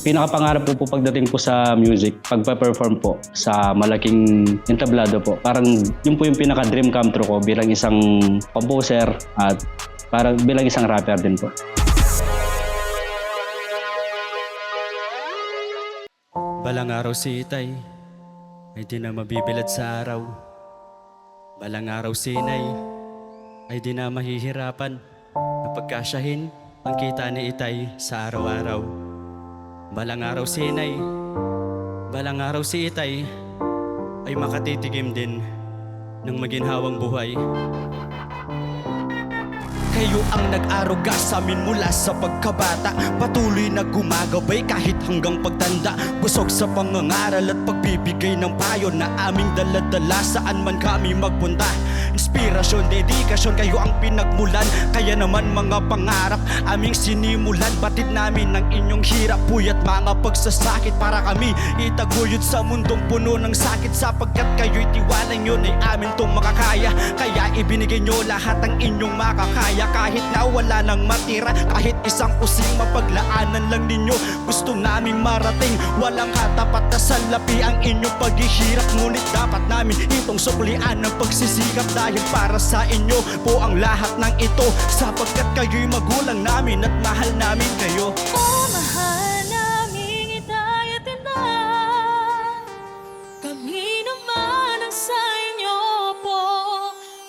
pinakapangarap po pagdating po sa music, pagpa-perform po sa malaking entablado po. Parang yun po yung pinaka-dream come true ko bilang isang composer at parang bilang isang rapper din po. Balang araw si Itay ay di na mabibilad sa araw. Balang araw si Inay ay di na mahihirapan na pagkasyahin ang kita ni Itay sa araw-araw. Balang araw si Inay, balang araw si Itay ay makatitigim din ng maginhawang buhay. Kayo ang nag-aruga sa amin mula sa pagkabata, patuloy na gumagabay kahit hanggang pagtanda. Busog sa pangangaral at pagbibigay ng payo na aming daladala saan man kami magpunta. Inspirasyon, dedikasyon, kayo ang pinagmulan. Kaya naman mga pangarap aming sinimulan. Batid namin ng inyong hirap, puyat, mga pagsasakit para kami itaguyod sa mundong puno ng sakit. Sapagkat kayo'y tiwala nyo na amin tong makakaya. Kaya ibinigay nyo lahat ang inyong makakaya. Kahit na wala nang matira, kahit isang using mapaglaanan lang ninyo. Gusto naming marating, walang katapat na salapi ang inyong paghihirap. Ngunit dapat namin itong suklian ng pagsisikap. Dahil para sa inyo po ang lahat ng ito, sapagkat kayo'y magulang namin at mahal namin kayo. Oh, mahal namin Itay at Inay, kami naman ang sa inyo po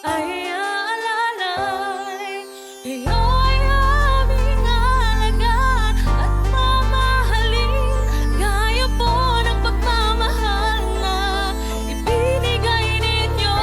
ay aalalay. Kayo ay aming alagaan at mamahalin, gaya po ng pagmamahal na ibinigay ninyo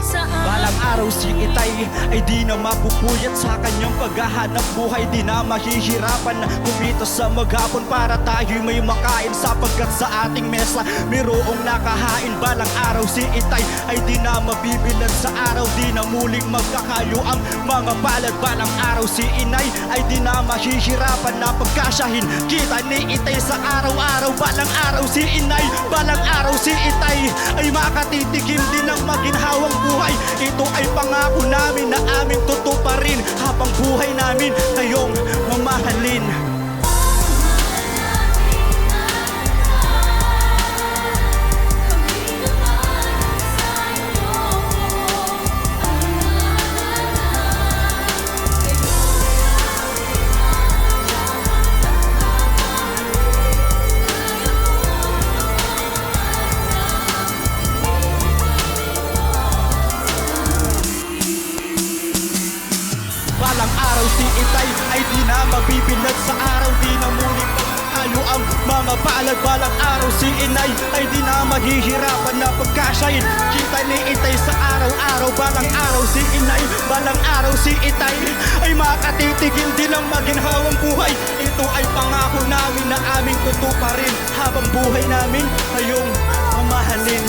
sa amin. Balang araw si Itay ay di na mapupuyat sa kanyang paghahanap buhay. Di na mahihirapan na kumita sa maghapon para tayo'y may makain. Sapagkat sa ating mesa mayroong nakahain. Balang araw si Itay ay di na mabibilad sa araw. Di na muling magkakayo ang mga palad. Balang araw si Inay ay di na mahihirapan na pagkasyahin kita ni Itay sa araw-araw. Balang araw si Inay, balang araw si Itay ay makatitigim din ng maginhawang buhay. Ito ay pangako namin na aming tutuparin habang buhay namin kayong mamahalin. Balang araw si Itay ay di na mabibilad sa araw. Di na muling magkakayo ang mga palad. Balang araw si Inay ay di na mahihirapan na pagkasyahin kita ni Itay sa araw-araw. Balang araw si Inay, balang araw si Itay ay makatitigil din ang maginhawang buhay. Ito ay pangako namin na aming tutuparin habang buhay namin kayong mamahalin.